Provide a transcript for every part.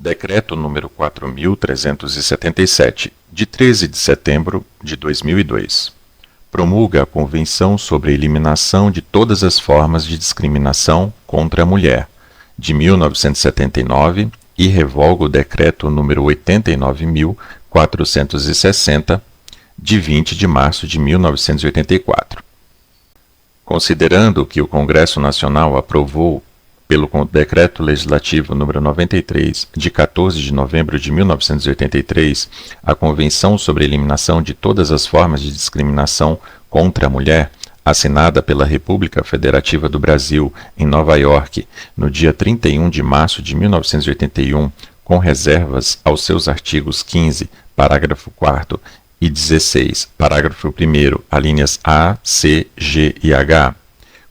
Decreto número 4.377, de 13 de setembro de 2002. Promulga a Convenção sobre a Eliminação de Todas as Formas de Discriminação contra a Mulher, de 1979, e revoga o Decreto número 89.460, de 20 de março de 1984. Considerando que o Congresso Nacional aprovou pelo Decreto Legislativo número 93, de 14 de novembro de 1983, a Convenção sobre a Eliminação de Todas as Formas de Discriminação contra a Mulher, assinada pela República Federativa do Brasil em Nova York, no dia 31 de março de 1981, com reservas aos seus artigos 15, parágrafo 4º, e 16, parágrafo 1º, alíneas A, C, G e H,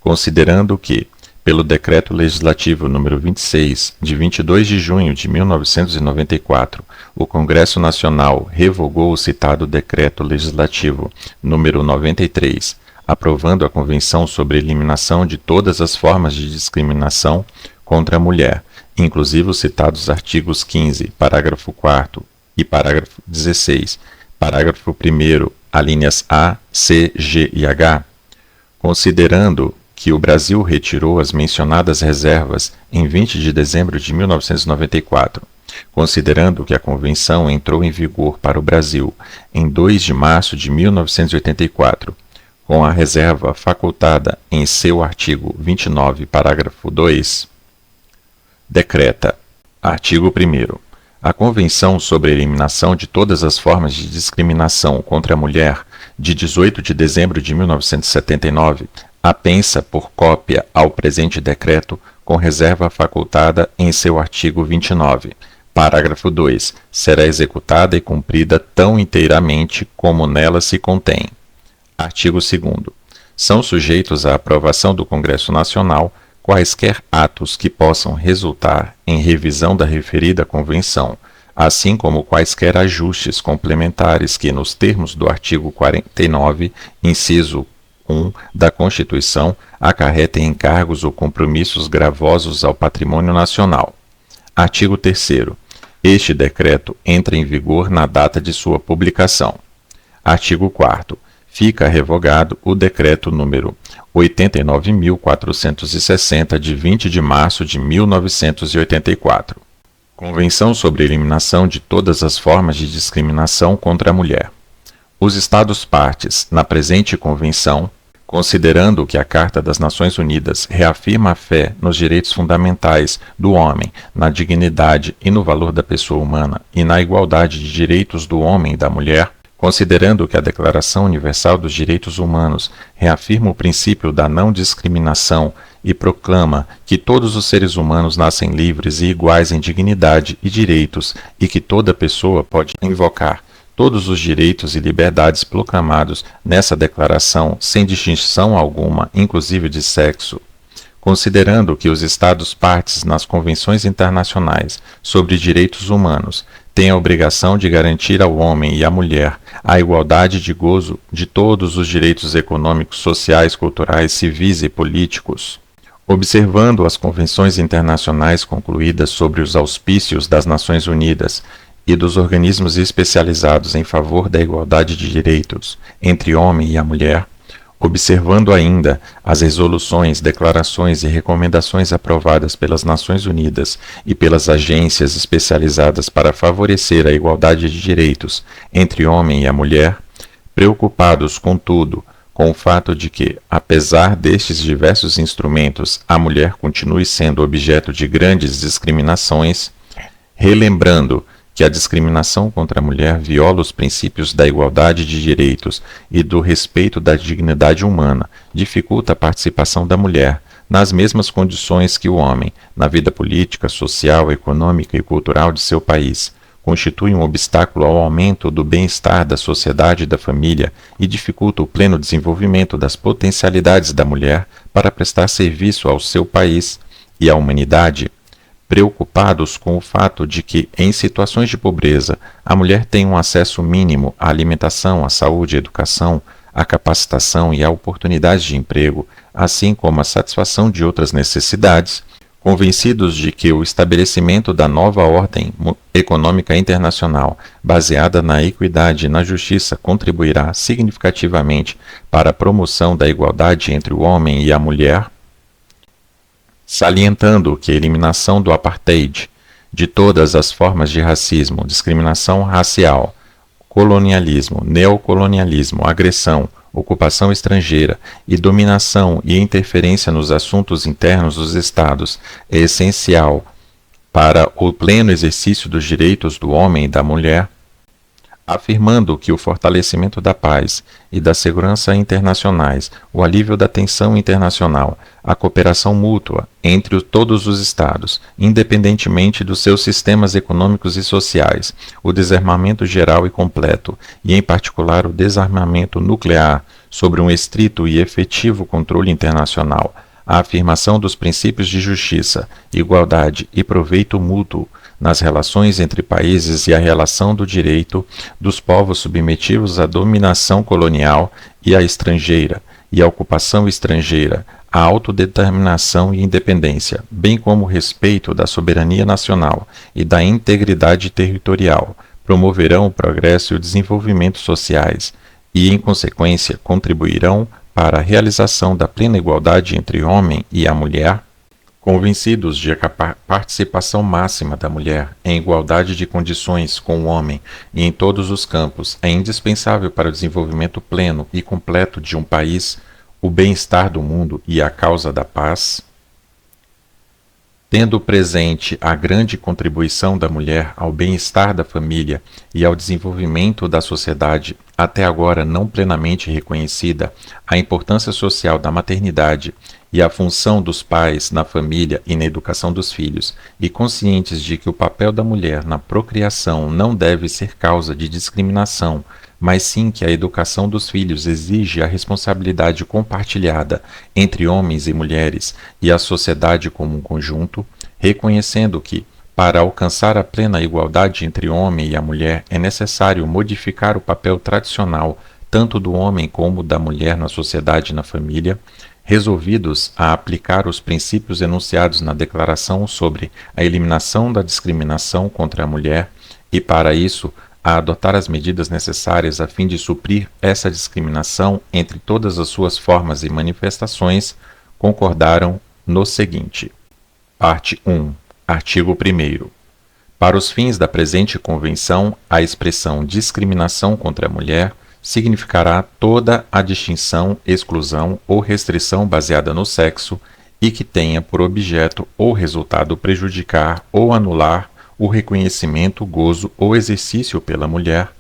considerando que, pelo Decreto Legislativo número 26, de 22 de junho de 1994, o Congresso Nacional revogou o citado Decreto Legislativo número 93, aprovando a Convenção sobre a Eliminação de Todas as Formas de Discriminação contra a Mulher, inclusive os citados artigos 15, parágrafo 4º e parágrafo 16, parágrafo 1º, alíneas A, C, G e H, considerando que o Brasil retirou as mencionadas reservas em 20 de dezembro de 1994, considerando que a Convenção entrou em vigor para o Brasil em 2 de março de 1984, com a reserva facultada em seu artigo 29, parágrafo 2, decreta: artigo 1º. A Convenção sobre a Eliminação de Todas as Formas de Discriminação contra a Mulher, de 18 de dezembro de 1979, apensa por cópia ao presente decreto, com reserva facultada em seu artigo 29, parágrafo 2, será executada e cumprida tão inteiramente como nela se contém. Artigo 2º. São sujeitos à aprovação do Congresso Nacional quaisquer atos que possam resultar em revisão da referida Convenção, assim como quaisquer ajustes complementares que, nos termos do artigo 49, inciso 1 da Constituição, acarretem encargos ou compromissos gravosos ao patrimônio nacional. Artigo 3º. Este decreto entra em vigor na data de sua publicação. Artigo 4º. Fica revogado o decreto número 89.460, de 20 de março de 1984. Convenção sobre a Eliminação de Todas as Formas de Discriminação contra a Mulher. Os Estados-partes, na presente Convenção, considerando que a Carta das Nações Unidas reafirma a fé nos direitos fundamentais do homem, na dignidade e no valor da pessoa humana e na igualdade de direitos do homem e da mulher, considerando que a Declaração Universal dos Direitos Humanos reafirma o princípio da não discriminação e proclama que todos os seres humanos nascem livres e iguais em dignidade e direitos e que toda pessoa pode invocar todos os direitos e liberdades proclamados nessa declaração sem distinção alguma, inclusive de sexo, considerando que os Estados-partes nas convenções internacionais sobre direitos humanos têm a obrigação de garantir ao homem e à mulher a igualdade de gozo de todos os direitos econômicos, sociais, culturais, civis e políticos, observando as convenções internacionais concluídas sobre os auspícios das Nações Unidas e dos organismos especializados em favor da igualdade de direitos entre homem e a mulher, observando ainda as resoluções, declarações e recomendações aprovadas pelas Nações Unidas e pelas agências especializadas para favorecer a igualdade de direitos entre homem e a mulher, preocupados, contudo, com o fato de que, apesar destes diversos instrumentos, a mulher continue sendo objeto de grandes discriminações, relembrando que a discriminação contra a mulher viola os princípios da igualdade de direitos e do respeito da dignidade humana, dificulta a participação da mulher, nas mesmas condições que o homem, na vida política, social, econômica e cultural de seu país, constitui um obstáculo ao aumento do bem-estar da sociedade e da família e dificulta o pleno desenvolvimento das potencialidades da mulher para prestar serviço ao seu país e à humanidade, preocupados com o fato de que, em situações de pobreza, a mulher tem um acesso mínimo à alimentação, à saúde, à educação, à capacitação e à oportunidade de emprego, assim como à satisfação de outras necessidades, Convencidos de que o estabelecimento da nova ordem econômica internacional, baseada na equidade e na justiça, contribuirá significativamente para a promoção da igualdade entre o homem e a mulher, salientando que a eliminação do apartheid, de todas as formas de racismo, discriminação racial, colonialismo, neocolonialismo, agressão, ocupação estrangeira e dominação e interferência nos assuntos internos dos Estados é essencial para o pleno exercício dos direitos do homem e da mulher, afirmando que o fortalecimento da paz e da segurança internacionais, o alívio da tensão internacional, a cooperação mútua entre todos os Estados, independentemente dos seus sistemas econômicos e sociais, o desarmamento geral e completo, e em particular o desarmamento nuclear, sobre um estrito e efetivo controle internacional, a afirmação dos princípios de justiça, igualdade e proveito mútuo nas relações entre países e a relação do direito dos povos submetidos à dominação colonial e à estrangeira, e à ocupação estrangeira, a autodeterminação e independência, bem como o respeito da soberania nacional e da integridade territorial, promoverão o progresso e o desenvolvimento sociais e, em consequência, contribuirão para a realização da plena igualdade entre o homem e a mulher, convencidos de que a participação máxima da mulher em igualdade de condições com o homem e em todos os campos é indispensável para o desenvolvimento pleno e completo de um país, o bem-estar do mundo e a causa da paz, tendo presente a grande contribuição da mulher ao bem-estar da família e ao desenvolvimento da sociedade, até agora não plenamente reconhecida, a importância social da maternidade e a função dos pais na família e na educação dos filhos, e conscientes de que o papel da mulher na procriação não deve ser causa de discriminação, mas sim que a educação dos filhos exige a responsabilidade compartilhada entre homens e mulheres e a sociedade como um conjunto, reconhecendo que, para alcançar a plena igualdade entre o homem e a mulher, é necessário modificar o papel tradicional tanto do homem como da mulher na sociedade e na família, resolvidos a aplicar os princípios enunciados na Declaração sobre a eliminação da discriminação contra a mulher e, para isso, a adotar as medidas necessárias a fim de suprir essa discriminação entre todas as suas formas e manifestações, concordaram no seguinte. Parte 1. Artigo 1º. Para os fins da presente Convenção, a expressão discriminação contra a mulher significará toda a distinção, exclusão ou restrição baseada no sexo e que tenha por objeto ou resultado prejudicar ou anular o reconhecimento, gozo ou exercício pela mulher,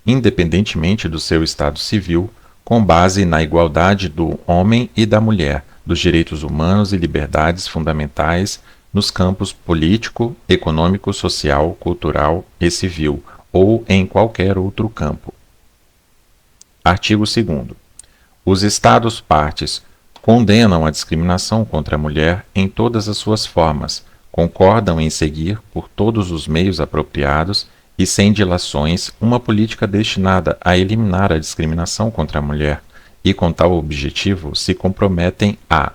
independentemente do seu estado civil, com base na igualdade do homem e da mulher, dos direitos humanos e liberdades fundamentais nos campos político, econômico, social, cultural e civil, ou em qualquer outro campo. Artigo 2º. Os Estados partes condenam a discriminação contra a mulher em todas as suas formas, concordam em seguir, por todos os meios apropriados e sem dilações, uma política destinada a eliminar a discriminação contra a mulher, e com tal objetivo se comprometem a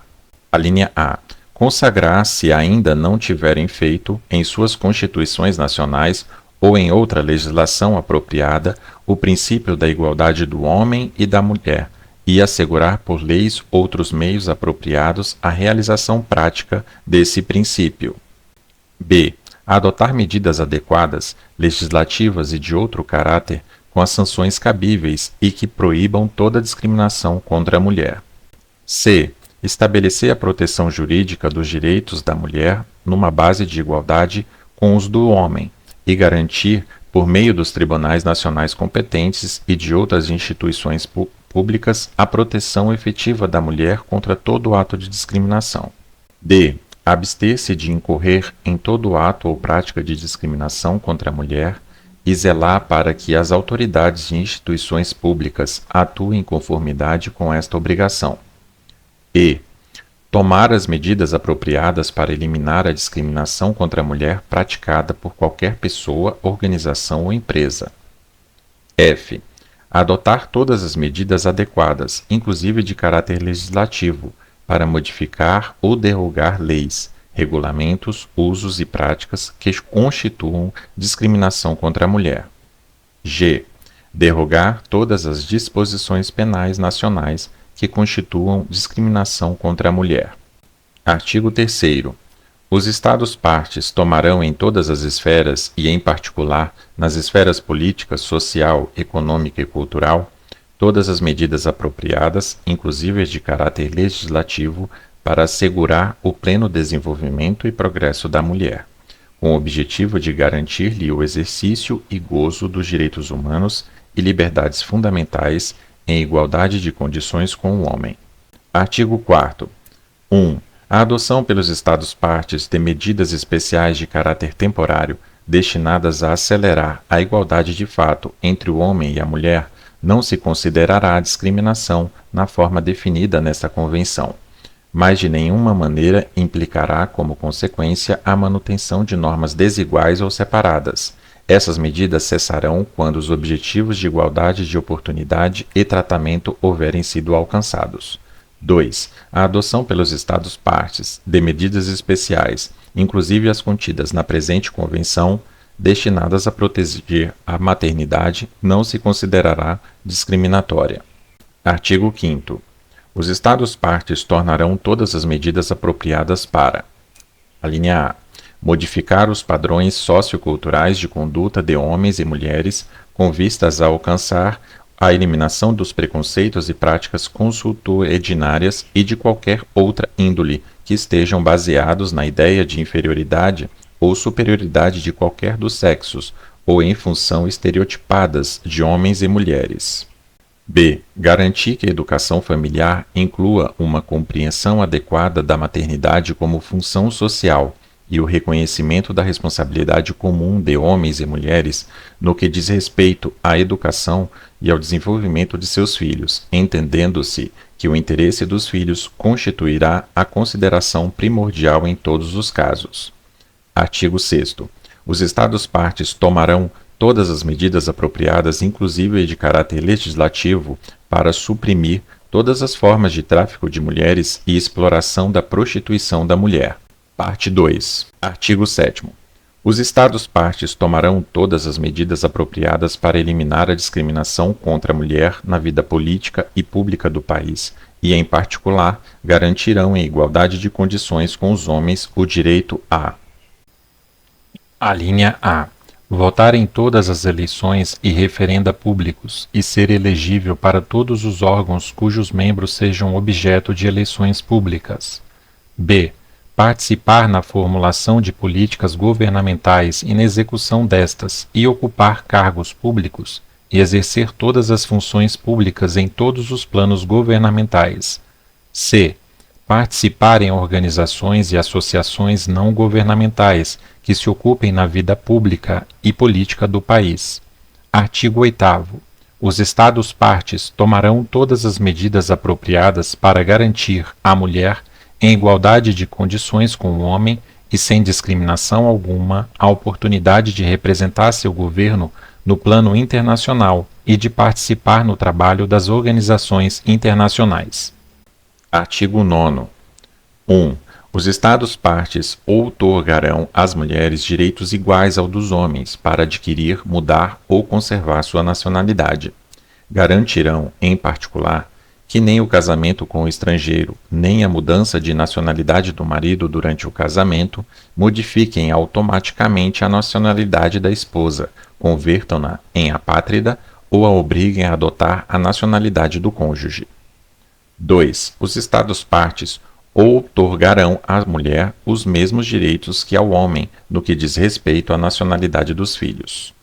linha A. Consagrar, se ainda não tiverem feito, em suas constituições nacionais ou em outra legislação apropriada, o princípio da igualdade do homem e da mulher, e assegurar por leis outros meios apropriados à realização prática desse princípio. B. Adotar medidas adequadas, legislativas e de outro caráter, com as sanções cabíveis e que proíbam toda discriminação contra a mulher. C. Estabelecer a proteção jurídica dos direitos da mulher numa base de igualdade com os do homem e garantir, por meio dos tribunais nacionais competentes e de outras instituições públicas, a proteção efetiva da mulher contra todo ato de discriminação. D. Abster-se de incorrer em todo ato ou prática de discriminação contra a mulher e zelar para que as autoridades e instituições públicas atuem em conformidade com esta obrigação. E. Tomar as medidas apropriadas para eliminar a discriminação contra a mulher praticada por qualquer pessoa, organização ou empresa. F. Adotar todas as medidas adequadas, inclusive de caráter legislativo, para modificar ou derrogar leis, regulamentos, usos e práticas que constituam discriminação contra a mulher. G. Derrogar todas as disposições penais nacionais que constituam discriminação contra a mulher. Artigo 3º. Os Estados-partes tomarão em todas as esferas, e em particular nas esferas política, social, econômica e cultural, todas as medidas apropriadas, inclusive as de caráter legislativo, para assegurar o pleno desenvolvimento e progresso da mulher, com o objetivo de garantir-lhe o exercício e gozo dos direitos humanos e liberdades fundamentais em igualdade de condições com o homem. Artigo 4º. 1. A adoção pelos Estados-partes de medidas especiais de caráter temporário destinadas a acelerar a igualdade de fato entre o homem e a mulher não se considerará discriminação na forma definida nesta Convenção, mas de nenhuma maneira implicará como consequência a manutenção de normas desiguais ou separadas. Essas medidas cessarão quando os objetivos de igualdade de oportunidade e tratamento houverem sido alcançados. 2. A adoção pelos Estados-partes de medidas especiais, inclusive as contidas na presente Convenção, destinadas a proteger a maternidade, não se considerará discriminatória. Artigo 5º. Os Estados-partes tornarão todas as medidas apropriadas para: alínea A. Modificar os padrões socioculturais de conduta de homens e mulheres com vistas a alcançar a eliminação dos preconceitos e práticas consuetudinárias e de qualquer outra índole que estejam baseados na ideia de inferioridade ou superioridade de qualquer dos sexos, ou em função estereotipadas de homens e mulheres. B. Garantir que a educação familiar inclua uma compreensão adequada da maternidade como função social e o reconhecimento da responsabilidade comum de homens e mulheres no que diz respeito à educação e ao desenvolvimento de seus filhos, entendendo-se que o interesse dos filhos constituirá a consideração primordial em todos os casos. Artigo 6º. Os Estados-partes tomarão todas as medidas apropriadas, inclusive de caráter legislativo, para suprimir todas as formas de tráfico de mulheres e exploração da prostituição da mulher. Parte 2. Artigo 7º. Os Estados-partes tomarão todas as medidas apropriadas para eliminar a discriminação contra a mulher na vida política e pública do país e, em particular, garantirão em igualdade de condições com os homens o direito a: alínea A. Votar em todas as eleições e referenda públicos e ser elegível para todos os órgãos cujos membros sejam objeto de eleições públicas. B. Participar na formulação de políticas governamentais e na execução destas e ocupar cargos públicos e exercer todas as funções públicas em todos os planos governamentais. C. Participar em organizações e associações não governamentais que se ocupem na vida pública e política do país. Artigo 8º. Os Estados-partes tomarão todas as medidas apropriadas para garantir à mulher, em igualdade de condições com o homem e sem discriminação alguma, a oportunidade de representar seu governo no plano internacional e de participar no trabalho das organizações internacionais. Artigo 9º. 1. Os Estados-partes outorgarão às mulheres direitos iguais ao dos homens para adquirir, mudar ou conservar sua nacionalidade. Garantirão, em particular, que nem o casamento com o estrangeiro, nem a mudança de nacionalidade do marido durante o casamento modifiquem automaticamente a nacionalidade da esposa, convertam-na em apátrida ou a obriguem a adotar a nacionalidade do cônjuge. 2. Os Estados-partes outorgarão à mulher os mesmos direitos que ao homem no que diz respeito à nacionalidade dos filhos.